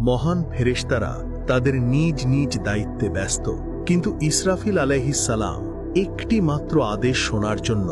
মহান ফেরেশতারা তাদের নিজ নিজ দায়িত্বে ব্যস্ত, কিন্তু ইসরাফিল আলাইহিস সালাম একটি মাত্র আদেশ শোনার জন্য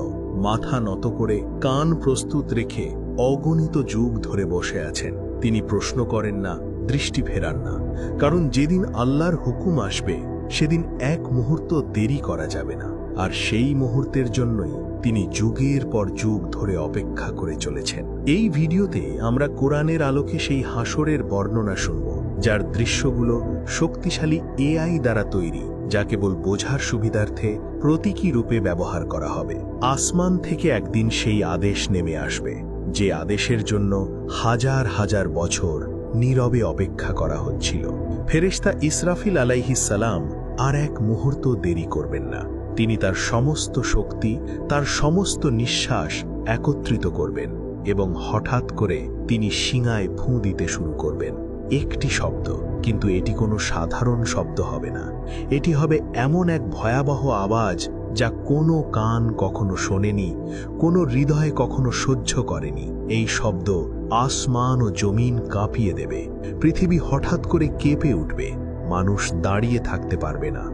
মাথা নত করে কান প্রস্তুত রেখে অগণিত যুগ ধরে বসে আছেন। তিনি প্রশ্ন করেন না, দৃষ্টি ফেরান না, কারণ যেদিন আল্লাহর হুকুম আসবে সেদিন এক মুহূর্ত দেরি করা যাবে না। আর সেই মুহূর্তের জন্যই তিনি যুগের পর যুগ ধরে অপেক্ষা করে চলেছেন। এই ভিডিওতে আমরা কোরআনের আলোকে সেই হাসরের বর্ণনা শুনব, যার দৃশ্যগুলো শক্তিশালী এআই দ্বারা তৈরি, যা কেবল বোঝার সুবিধার্থে প্রতীকী রূপে ব্যবহার করা হবে। আসমান থেকে একদিন সেই আদেশ নেমে আসবে, যে আদেশের জন্য হাজার হাজার বছর নীরবে অপেক্ষা করা হচ্ছিল। ফেরেশতা ইসরাফিল আলাইহিস সালাম আর এক মুহূর্ত দেরি করবেন না। তিনি তার সমস্ত শক্তি, তার সমস্ত নিঃশ্বাস একত্রিত করবেন এবং হঠাৎ করে তিনি শিঙায় ফুঁ দিতে শুরু করবেন। একটি শব্দ, কিন্তু এটি কোনো সাধারণ শব্দ হবে না। এটি হবে এমন এক ভয়াবহ আওয়াজ যা কোনো কান কখনো শোনেনি, কোনো হৃদয় কখনো সহ্য করেনি। এই শব্দ আসমান ও জমিন কাঁপিয়ে দেবে। পৃথিবী হঠাৎ করে কেঁপে উঠবে। মানুষ দাঁড়িয়ে থাকতে পারবে না।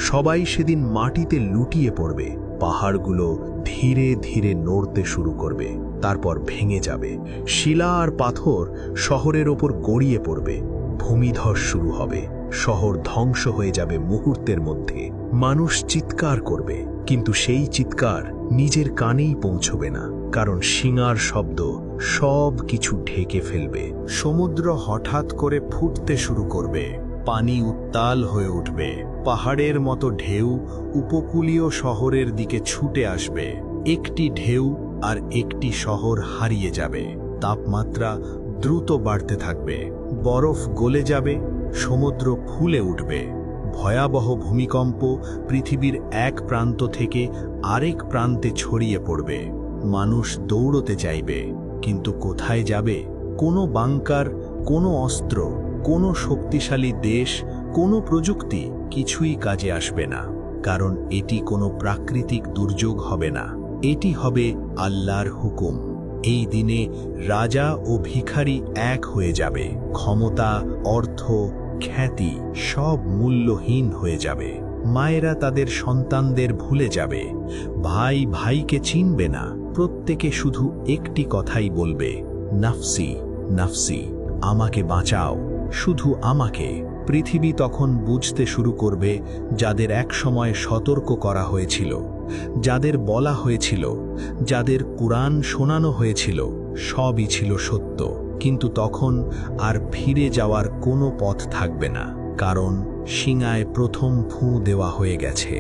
সবাই সেদিন মাটিতে লুটিয়ে পড়বে। পাহাড়গুলো ধীরে ধীরে নড়তে শুরু করবে, তারপর ভেঙে যাবে। শিলা আর পাথর শহরের ওপর গড়িয়ে পড়বে। ভূমিধস শুরু হবে। শহর ধ্বংস হয়ে যাবে মুহূর্তের মধ্যে। মানুষ চিৎকার করবে, কিন্তু সেই চিৎকার নিজের কানেই পৌঁছবে না, কারণ শিঙার শব্দ সব কিছু ঢেকে ফেলবে। সমুদ্র হঠাৎ করে ফুটতে শুরু করবে। পানি উত্তাল হয়ে উঠবে। পাহাড়ের মতো ঢেউ উপকূলীয় শহরের দিকে ছুটে আসবে। একটি ঢেউ আর একটি শহর হারিয়ে যাবে। তাপমাত্রা দ্রুত বাড়তে থাকবে। বরফ গলে যাবে। সমুদ্র ফুলে উঠবে। ভয়াবহ ভূমিকম্প পৃথিবীর এক প্রান্ত থেকে আরেক প্রান্তে ছড়িয়ে পড়বে। মানুষ দৌড়তে চাইবে, কিন্তু কোথায় যাবে? কোনো বাংকার, কোনো অস্ত্র, কোনো শক্তিশালী দেশ, কোনো প্রযুক্তি কিছুই কাজে আসবে না, কারণ এটি কোনো প্রাকৃতিক দুর্যোগ হবে না। এটি হবে আল্লাহর হুকুম। এই দিনে রাজা ও ভিখারি এক হয়ে যাবে। ক্ষমতা, অর্থ, খ্যাতি সব মূল্যহীন হয়ে যাবে। মায়েরা তাদের সন্তানদের ভুলে যাবে। ভাই ভাইকে চিনবে না। প্রত্যেকে শুধু একটি কথাই বলবে, নাফসি নাফসি, আমাকে বাঁচাও, শুধু আমাকে। পৃথিবী তখন বুঝতে শুরু করবে, যাদের একসময় সতর্ক করা হয়েছিল, যাদের বলা হয়েছিল, যাদের কুরআন শোনানো হয়েছিল, সবই ছিল সত্য। কিন্তু তখন আর ফিরে যাওয়ার কোনো পথ থাকবে না, কারণ শিঙায় প্রথম ফুঁ দেওয়া হয়ে গেছে।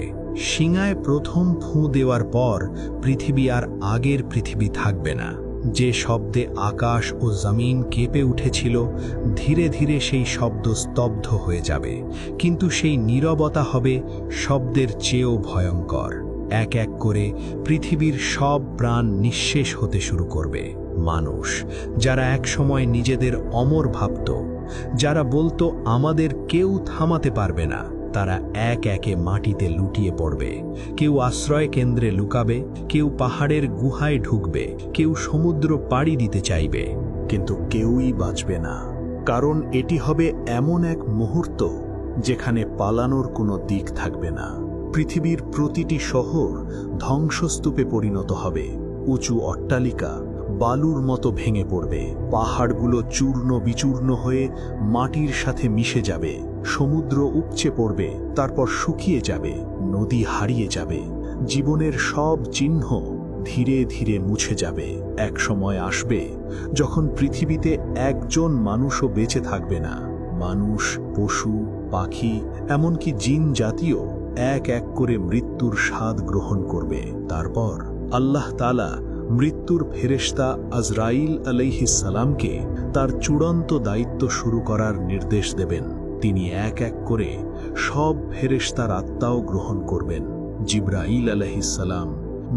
শিঙায় প্রথম ফুঁ দেওয়ার পর পৃথিবী আর আগের পৃথিবী থাকবে না। যে শব্দে আকাশ ও জমিন কেঁপে উঠেছিল, ধীরে ধীরে সেই শব্দ স্তব্ধ হয়ে যাবে। কিন্তু সেই নীরবতা হবে শব্দের চেয়েও ভয়ঙ্কর। এক এক করে পৃথিবীর সব প্রাণ নিঃশেষ হতে শুরু করবে। মানুষ, যারা একসময় নিজেদের অমর ভাবত, যারা বলতো আমাদের কেউ থামাতে পারবে না, তারা এক একে মাটিতে লুটিয়ে পড়বে। কেউ আশ্রয় কেন্দ্রে লুকাবে, কেউ পাহাড়ের গুহায় ঢুকবে, কেউ সমুদ্র পাড়ি দিতে চাইবে, কিন্তু কেউই বাঁচবে না। কারণ এটি হবে এমন এক মুহূর্ত যেখানে পালানোর কোনো দিক থাকবে না। পৃথিবীর প্রতিটি শহর ধ্বংসস্তূপে পরিণত হবে। উঁচু অট্টালিকা বালুর মতো ভেঙে পড়বে। পাহাড়গুলো চূর্ণ বিচূর্ণ হয়ে মাটির সাথে মিশে যাবে। সমুদ্র উপচে পড়বে, তারপর শুকিয়ে যাবে। নদী হারিয়ে যাবে। জীবনের সব চিহ্ন ধীরে ধীরে মুছে যাবে। এক সময় আসবে যখন পৃথিবীতে একজন মানুষও বেঁচে থাকবে না। মানুষ, পশু, পাখি, এমনকি জিন জাতীয় এক এক করে মৃত্যুর স্বাদ গ্রহণ করবে। তারপর আল্লাহ তাআলা মৃত্যুর ফেরেশতা আজরাইল আলাইহিস সালামকে তার চূড়ান্ত দায়িত্ব শুরু করার নির্দেশ দেবেন। তিনি এক এক করে সব ফেরেশতার আত্মাও গ্রহণ করবেন। জিবরাইল আলাইহিস সালাম,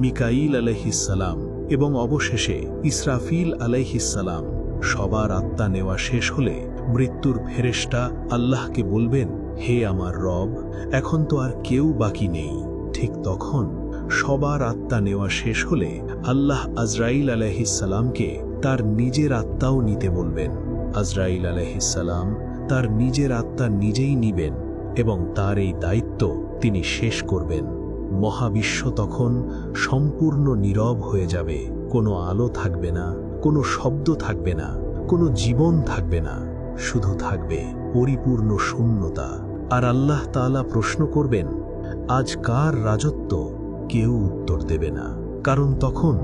মিকাইল আলাইহিস সালাম এবং অবশেষে ইসরাফিল আলাইহিস সালাম। সবার আত্মা নেওয়া শেষ হলে মৃত্যুর ফেরেশতা আল্লাহকে বলবেন, হে আমার রব, এখন তো আর কেউ বাকি নেই। ঠিক তখন সবার আত্মা নেওয়া শেষ হলে আল্লাহ আজরাইল আলাইহিস সালামকে তার নিজের আত্মাও নিতে বলবেন। আজরাইল আলাইহিস সালাম তার নিজের আত্মা নিজেই নিবেন এবং তার এই দায়িত্ব তিনি শেষ করবেন। মহাবিশ্ব তখন সম্পূর্ণ নীরব হয়ে যাবে। কোনো আলো থাকবে না, কোনো শব্দ থাকবে না, কোনো জীবন থাকবে না, শুধু থাকবে পরিপূর্ণ শূন্যতা। আর আল্লাহ তাআলা প্রশ্ন করবেন, আজ কার রাজত্ব? কেউ উত্তর দেবে না, কারণ তখন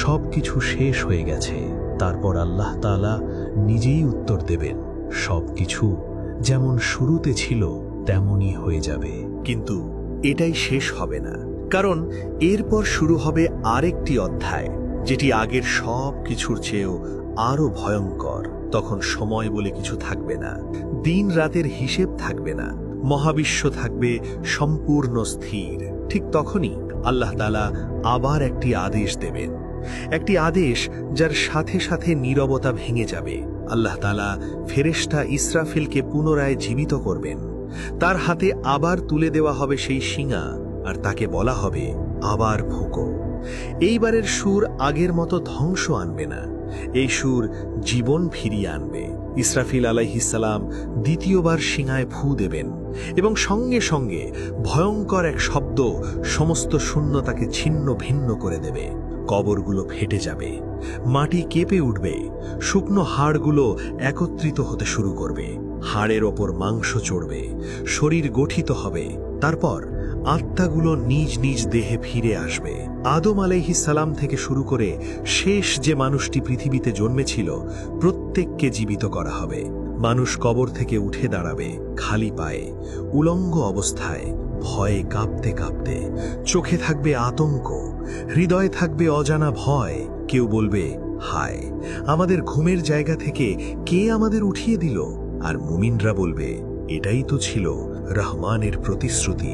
সবকিছু শেষ হয়ে গেছে। তারপর আল্লাহ তাআলা নিজেই উত্তর দেবেন, সবকিছু যেমন শুরুতে ছিল তেমনই হয়ে যাবে। কিন্তু এটাই শেষ হবে না, কারণ এরপর শুরু হবে আরেকটি অধ্যায়, যেটি আগের সব কিছুর চেয়েও আরো ভয়ঙ্কর। তখন সময় বলে কিছু থাকবে না, দিন রাতের হিসেব থাকবে না, মহাবিশ্ব থাকবে সম্পূর্ণ স্থির। ঠিক তখনই আল্লাহ তাআলা আবার একটি আদেশ দেবেন, একটি আদেশ যার সাথে সাথে নীরবতা ভেঙে যাবে। আল্লাহ তাআলা ফেরেশতা ইসরাফিলকে পুনরায় জীবিত করবেন। তার হাতে আবার তুলে দেওয়া হবে সেই শিঙা, আর তাকে বলা হবে, আবার ফুঁকো। এইবারের সুর আগের মতো ধ্বংস আনবে না, এই সুর জীবন ফিরিয়ে আনবে। ইসরাফিল আলাইহিস সালাম দ্বিতীয়বার শিঙায় ফু দেবেন এবং সঙ্গে সঙ্গে ভয়ঙ্কর এক শব্দ সমস্ত শূন্যতাকে ছিন্ন ভিন্ন করে দেবে। কবরগুলো ফেটে যাবে, মাটি কেঁপে উঠবে, শুকনো হাড়গুলো একত্রিত হতে শুরু করবে, হাড়ের ওপর মাংস চড়বে, শরীর গঠিত হবে। তারপর আত্মাগুলো নিজ নিজ দেহে ফিরে আসবে। আদম আলাইহিস সালাম থেকে শুরু করে শেষ যে মানুষটি পৃথিবীতে জন্মেছিল, প্রত্যেককে জীবিত করা হবে। মানুষ কবর থেকে উঠে দাঁড়াবে খালি পায়ে, উলঙ্গ অবস্থায়, ভয়ে কাঁপতে কাঁপতে। চোখে থাকবে আতঙ্ক, হৃদয়ে থাকবে অজানা ভয়। কেউ বলবে, হায়, আমাদের ঘুমের জায়গা থেকে কে আমাদের উঠিয়ে দিল? আর মুমিনরা বলবে, এটাই তো ছিল রহমানের প্রতিশ্রুতি।